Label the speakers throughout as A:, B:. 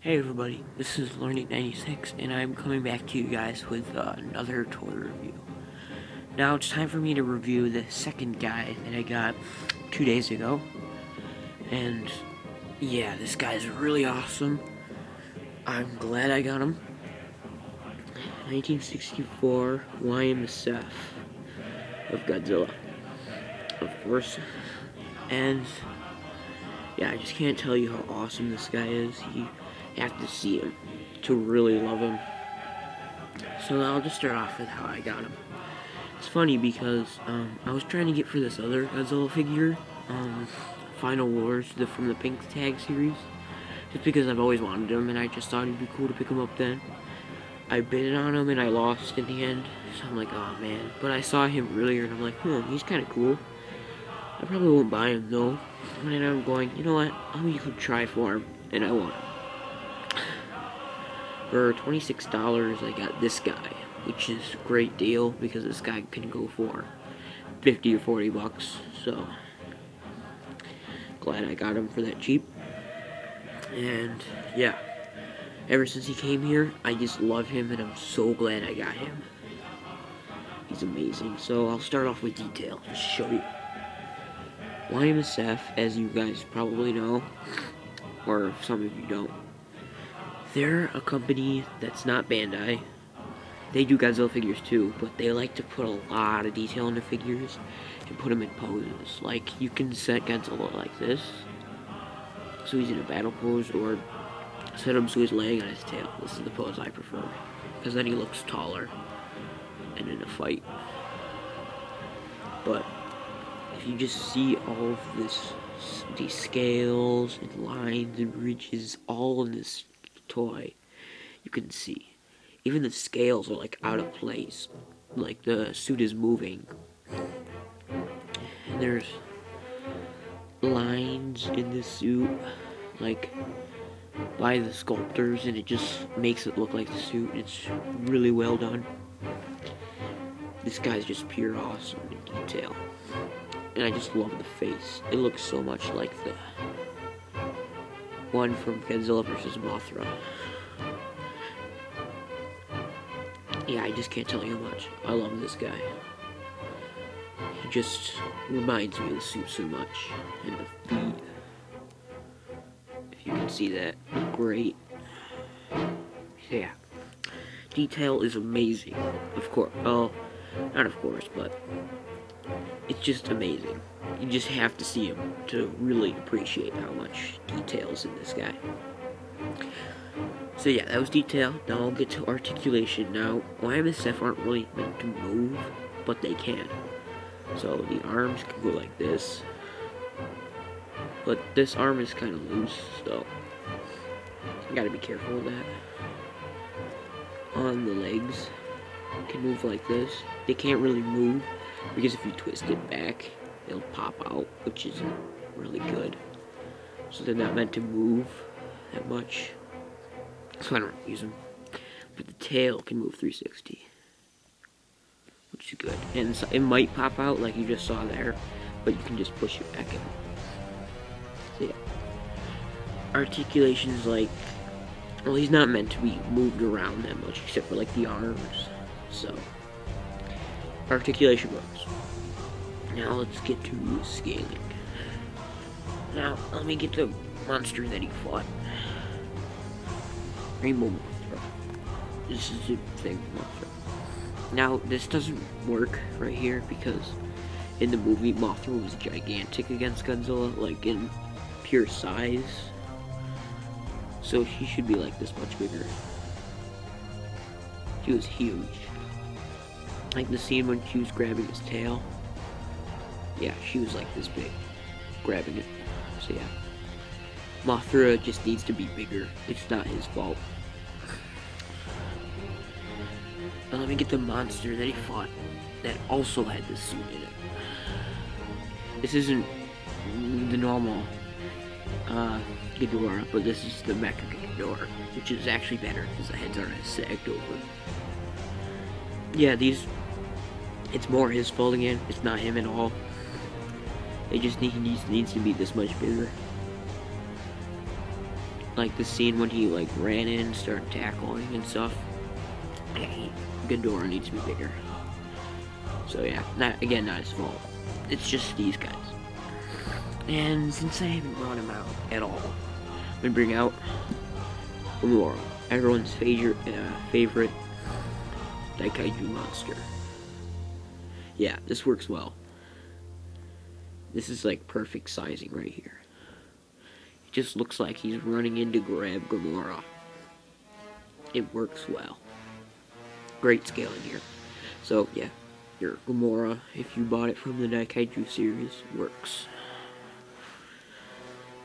A: Hey everybody, this is Learning96 and I'm coming back to you guys with another toy review. Now it's time for me to review the second guy that I got 2 days ago. And yeah, this guy's really awesome. I'm glad I got him. 1964 Y-MSF of Godzilla, of course. And yeah, I just can't tell you how awesome this guy is. You have to see him to really love him. So I'll just start off with how I got him. It's funny because I was trying to get for this other Godzilla figure, Final Wars, from the Pink Tag series, just because I've always wanted him and I just thought it'd be cool to pick him up then. I bid on him and I lost in the end, so I'm like, oh man. But I saw him earlier and I'm like, he's kind of cool. I probably won't buy him though. And then I'm going, you know what, I'll make a try for him, and I want him. For $26, I got this guy, which is a great deal because this guy can go for 50 or 40 bucks. So glad I got him for that cheap. And yeah, ever since he came here, I just love him, and I'm so glad I got him. He's amazing. So I'll start off with detail, just show you. Y-MSF, as you guys probably know, or some of you don't, they're a company that's not Bandai. They do Godzilla figures too, but they like to put a lot of detail into figures and put them in poses. Like, you can set Godzilla like this, so he's in a battle pose, or set him so he's laying on his tail. This is the pose I prefer, because then he looks taller and in a fight. But if you just see all of these scales and lines and ridges all in this toy, you can see even the scales are like out of place, like the suit is moving, and there's lines in the suit like by the sculptors, and it just makes it look like the suit. It's really well done. This guy's just pure awesome in detail, and I just love the face. It looks so much like the one from Godzilla vs. Mothra. Yeah, I just can't tell you how much I love this guy. He just reminds me of the suit so much, and the feet. If you can see that, great. Yeah, detail is amazing. Of course, well, not of course, but it's just amazing. You just have to see him to really appreciate how much detail's in this guy. So yeah, that was detail. Now I'll get to articulation. Now, Y-MSF aren't really meant to move, but they can. So the arms can go like this, but this arm is kind of loose, so you gotta be careful with that. On the legs, you can move like this. They can't really move because if you twist it back, it'll pop out, which isn't really good. So they're not meant to move that much, so I don't use them. But the tail can move 360, which is good. And so it might pop out like you just saw there, but you can just push it back in. So yeah. Articulation is like, well, he's not meant to be moved around that much, except for like the arms. So articulation works. Now let's get to scaling. Now let me get the monster that he fought. Rainbow Mothra. This is the thing, Mothra. Now this doesn't work right here because in the movie Mothra was gigantic against Godzilla, like in pure size. So she should be like this much bigger. She was huge. Like the scene when she was grabbing his tail. Yeah, she was like this big, grabbing it. So yeah, Mothra just needs to be bigger. It's not his fault. Now let me get the monster that he fought that also had this suit in it. This isn't the normal Ghidorah, but this is the Mecha Ghidorah, which is actually better because the heads aren't as sagged over. Yeah, it's more his fault again. It's not him at all. He just needs to be this much bigger. like the scene when he like ran in and started tackling and stuff. Ghidorah needs to be bigger. So yeah, not his fault. It's just these guys. And since I haven't brought him out at all, I'm gonna bring out Gamora, everyone's favorite Daikaiju monster. Yeah, this works well. This is like perfect sizing right here. It just looks like he's running in to grab Gamora. It works well. Great scaling here. So yeah, your Gamora, if you bought it from the Daikaiju series, works.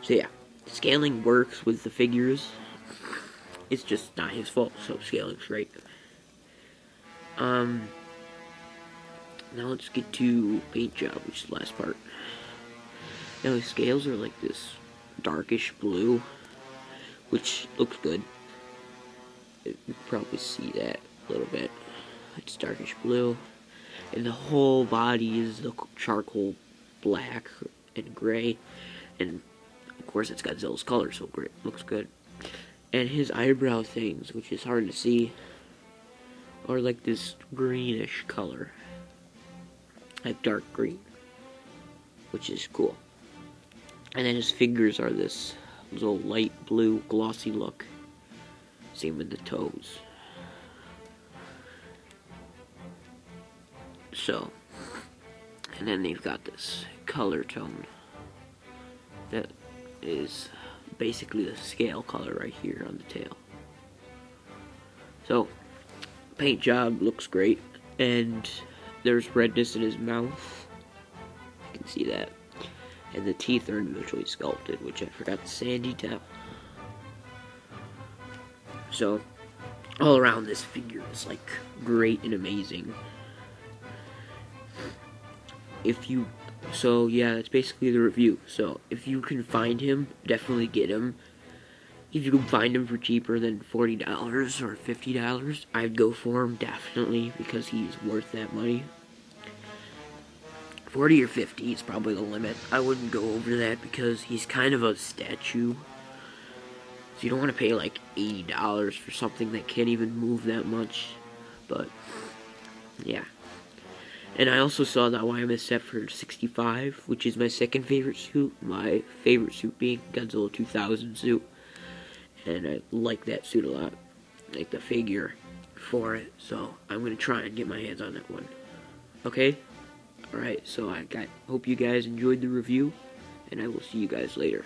A: So yeah, scaling works with the figures. It's just not his fault, so scaling's great. Now let's get to paint job, which is the last part. Now the scales are like this darkish blue, which looks good. You can probably see that a little bit. It's darkish blue, and the whole body is the charcoal black and gray, and of course it's Godzilla's color, so great, looks good. And his eyebrow things, which is hard to see, are like this greenish color, like dark green, which is cool. And then his fingers are this little light blue glossy look. Same with the toes. So, and then they've got this color tone that is basically the scale color right here on the tail. So, paint job looks great, and there's redness in his mouth. You can see that. And the teeth are individually sculpted, which I forgot to say in detail. So, all around this figure is like great and amazing. So yeah, that's basically the review. So if you can find him, definitely get him. If you can find him for cheaper than $40 or $50, I'd go for him, definitely, because he's worth that money. 40 or 50 is probably the limit. I wouldn't go over that because he's kind of a statue. So you don't want to pay like $80 for something that can't even move that much. But yeah. And I also saw that Y-MSF for $65, which is my second favorite suit. My favorite suit being Godzilla 2000 suit. And I like that suit a lot. I like the figure for it. So I'm going to try and get my hands on that one. Okay? Alright, so hope you guys enjoyed the review. And I will see you guys later.